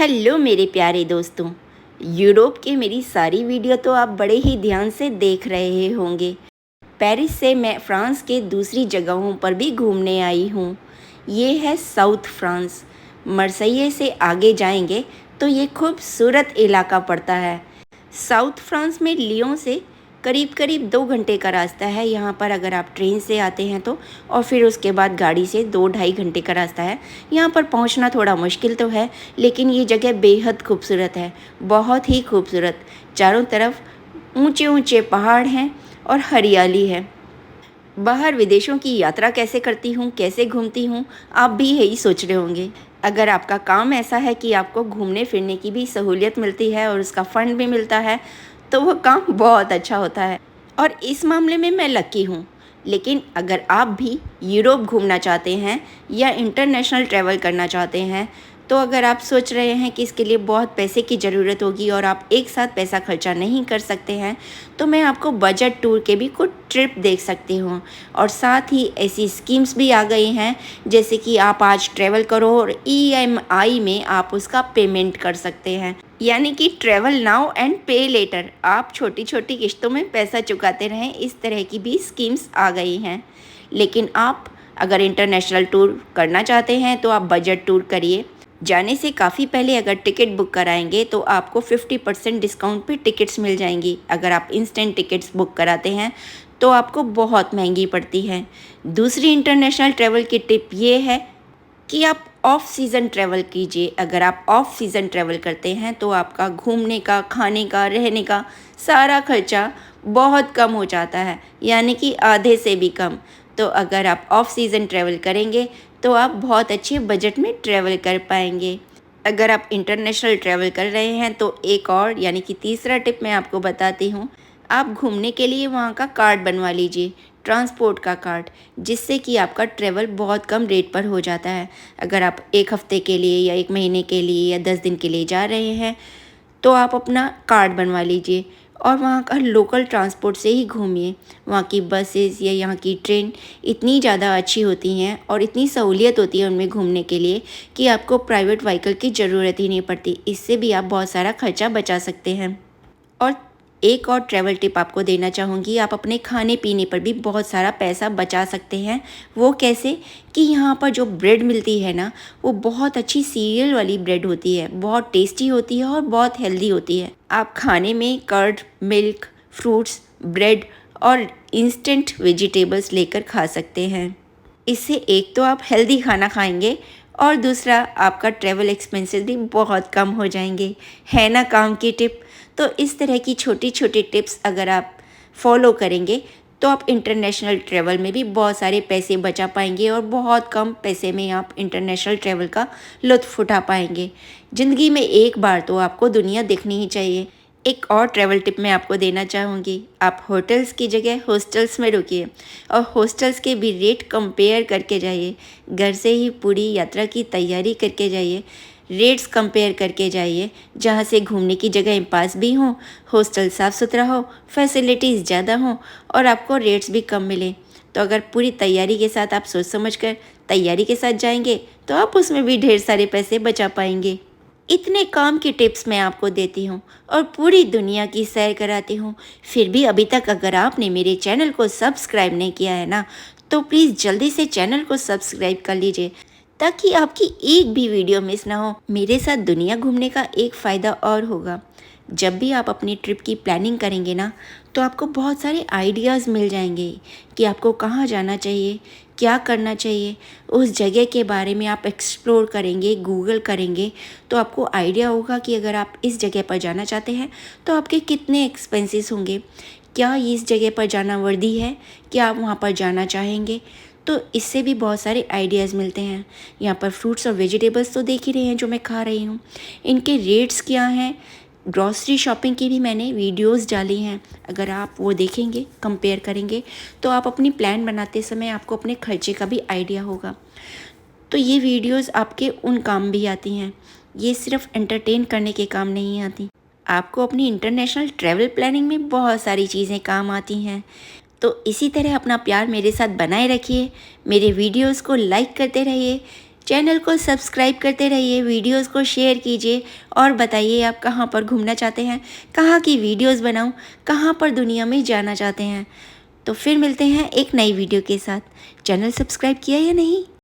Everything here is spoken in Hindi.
हेलो मेरे प्यारे दोस्तों। यूरोप की मेरी सारी वीडियो तो आप बड़े ही ध्यान से देख रहे होंगे। पेरिस से मैं फ्रांस के दूसरी जगहों पर भी घूमने आई हूँ। ये है साउथ फ्रांस। मर्सिये से आगे जाएंगे तो ये खूबसूरत इलाका पड़ता है। साउथ फ्रांस में लियों से करीब करीब 2 घंटे का रास्ता है यहाँ पर, अगर आप ट्रेन से आते हैं तो। और फिर उसके बाद गाड़ी से 2-2.5 घंटे का रास्ता है। यहाँ पर पहुँचना थोड़ा मुश्किल तो है, लेकिन ये जगह बेहद खूबसूरत है, बहुत ही खूबसूरत। चारों तरफ ऊंचे ऊंचे पहाड़ हैं और हरियाली है। बाहर विदेशों की यात्रा कैसे करती हूँ, कैसे घूमती हूँ, आप भी यही सोच रहे होंगे। अगर आपका काम ऐसा है कि आपको घूमने फिरने की भी सहूलियत मिलती है और उसका फ़ंड भी मिलता है, तो वो काम बहुत अच्छा होता है और इस मामले में मैं लकी हूँ। लेकिन अगर आप भी यूरोप घूमना चाहते हैं या इंटरनेशनल ट्रैवल करना चाहते हैं, तो अगर आप सोच रहे हैं कि इसके लिए बहुत पैसे की ज़रूरत होगी और आप एक साथ पैसा खर्चा नहीं कर सकते हैं, तो मैं आपको बजट टूर के भी कुछ ट्रिप देख सकती हूँ। और साथ ही ऐसी स्कीम्स भी आ गई हैं, जैसे कि आप आज ट्रैवल करो और EMI में आप उसका पेमेंट कर सकते हैं, यानी कि ट्रैवल नाउ एंड पे लेटर। आप छोटी छोटी किश्तों में पैसा चुकाते रहें, इस तरह की भी स्कीम्स आ गई हैं। लेकिन आप अगर इंटरनेशनल टूर करना चाहते हैं तो आप बजट टूर करिए। जाने से काफ़ी पहले अगर टिकट बुक कराएंगे तो आपको 50% डिस्काउंट पे टिकट्स मिल जाएंगी। अगर आप इंस्टेंट टिकट्स बुक कराते हैं तो आपको बहुत महंगी पड़ती है। दूसरी इंटरनेशनल ट्रैवल की टिप ये है कि आप ऑफ सीज़न ट्रैवल कीजिए। अगर आप ऑफ सीज़न ट्रैवल करते हैं तो आपका घूमने का, खाने का, रहने का सारा खर्चा बहुत कम हो जाता है, यानी कि आधे से भी कम। तो अगर आप ऑफ सीज़न ट्रैवल करेंगे तो आप बहुत अच्छे बजट में ट्रैवल कर पाएंगे। अगर आप इंटरनेशनल ट्रैवल कर रहे हैं तो एक और यानी कि तीसरा टिप मैं आपको बताती हूँ। आप घूमने के लिए वहाँ का कार्ड बनवा लीजिए, ट्रांसपोर्ट का कार्ड, जिससे कि आपका ट्रैवल बहुत कम रेट पर हो जाता है। अगर आप 1 हफ्ते के लिए या 1 महीने के लिए या 10 दिन के लिए जा रहे हैं तो आप अपना कार्ड बनवा लीजिए और वहाँ का लोकल ट्रांसपोर्ट से ही घूमिए। वहाँ की बसेस या यहाँ की ट्रेन इतनी ज़्यादा अच्छी होती हैं और इतनी सहूलियत होती है उनमें घूमने के लिए कि आपको प्राइवेट व्हीकल की ज़रूरत ही नहीं पड़ती। इससे भी आप बहुत सारा खर्चा बचा सकते हैं। और एक और ट्रैवल टिप आपको देना चाहूँगी, आप अपने खाने पीने पर भी बहुत सारा पैसा बचा सकते हैं। वो कैसे कि यहाँ पर जो ब्रेड मिलती है ना, वो बहुत अच्छी सीरियल वाली ब्रेड होती है, बहुत टेस्टी होती है और बहुत हेल्दी होती है। आप खाने में कर्ड, मिल्क, फ्रूट्स, ब्रेड और इंस्टेंट वेजिटेबल्स लेकर खा सकते हैं। इससे एक तो आप हेल्दी खाना खाएंगे और दूसरा आपका ट्रैवल एक्सपेंसेस भी बहुत कम हो जाएंगे। है ना काम की टिप? तो इस तरह की छोटी छोटी टिप्स अगर आप फॉलो करेंगे तो आप इंटरनेशनल ट्रैवल में भी बहुत सारे पैसे बचा पाएंगे और बहुत कम पैसे में आप इंटरनेशनल ट्रैवल का लुत्फ़ उठा पाएंगे। ज़िंदगी में एक बार तो आपको दुनिया देखनी ही चाहिए। एक और ट्रैवल टिप मैं आपको देना चाहूँगी, आप होटल्स की जगह हॉस्टल्स में रुकिए और हॉस्टल्स के भी रेट कंपेयर करके जाइए। घर से ही पूरी यात्रा की तैयारी करके जाइए, रेट्स कंपेयर करके जाइए, जहाँ से घूमने की जगह पास भी हों, हॉस्टल साफ़ सुथरा हो, फैसिलिटीज़ ज़्यादा हों और आपको रेट्स भी कम मिले। तो अगर पूरी तैयारी के साथ आप सोच समझ कर तैयारी के साथ जाएंगे तो आप उसमें भी ढेर सारे पैसे बचा पाएंगे। इतने काम की टिप्स मैं आपको देती हूँ और पूरी दुनिया की सैर कराती हूँ। फिर भी अभी तक अगर आपने मेरे चैनल को सब्सक्राइब नहीं किया है ना, तो प्लीज़ जल्दी से चैनल को सब्सक्राइब कर लीजिए ताकि आपकी एक भी वीडियो मिस ना हो। मेरे साथ दुनिया घूमने का एक फ़ायदा और होगा, जब भी आप अपनी ट्रिप की प्लानिंग करेंगे ना, तो आपको बहुत सारे आइडियाज़ मिल जाएंगे कि आपको कहाँ जाना चाहिए, क्या करना चाहिए। उस जगह के बारे में आप एक्सप्लोर करेंगे, गूगल करेंगे, तो आपको आइडिया होगा कि अगर आप इस जगह पर जाना चाहते हैं तो आपके कितने एक्सपेंसेस होंगे, क्या इस जगह पर जाना वर्दी है, क्या आप वहाँ पर जाना चाहेंगे। तो इससे भी बहुत सारे आइडियाज़ मिलते हैं। यहाँ पर फ्रूट्स और वेजिटेबल्स तो देख ही रहे हैं जो मैं खा रही हूँ, इनके रेट्स क्या हैं। ग्रॉसरी शॉपिंग की भी मैंने वीडियोस डाली हैं, अगर आप वो देखेंगे, कंपेयर करेंगे, तो आप अपनी प्लान बनाते समय आपको अपने खर्चे का भी आइडिया होगा। तो ये वीडियोस आपके उन काम भी आती हैं, ये सिर्फ एंटरटेन करने के काम नहीं आती, आपको अपनी इंटरनेशनल ट्रैवल प्लानिंग में बहुत सारी चीज़ें काम आती हैं। तो इसी तरह अपना प्यार मेरे साथ बनाए रखिए, मेरे वीडियोस को लाइक करते रहिए, चैनल को सब्सक्राइब करते रहिए, वीडियोस को शेयर कीजिए और बताइए आप कहाँ पर घूमना चाहते हैं, कहाँ की वीडियोस बनाऊं, कहाँ पर दुनिया में जाना चाहते हैं। तो फिर मिलते हैं एक नई वीडियो के साथ। चैनल सब्सक्राइब किया या नहीं?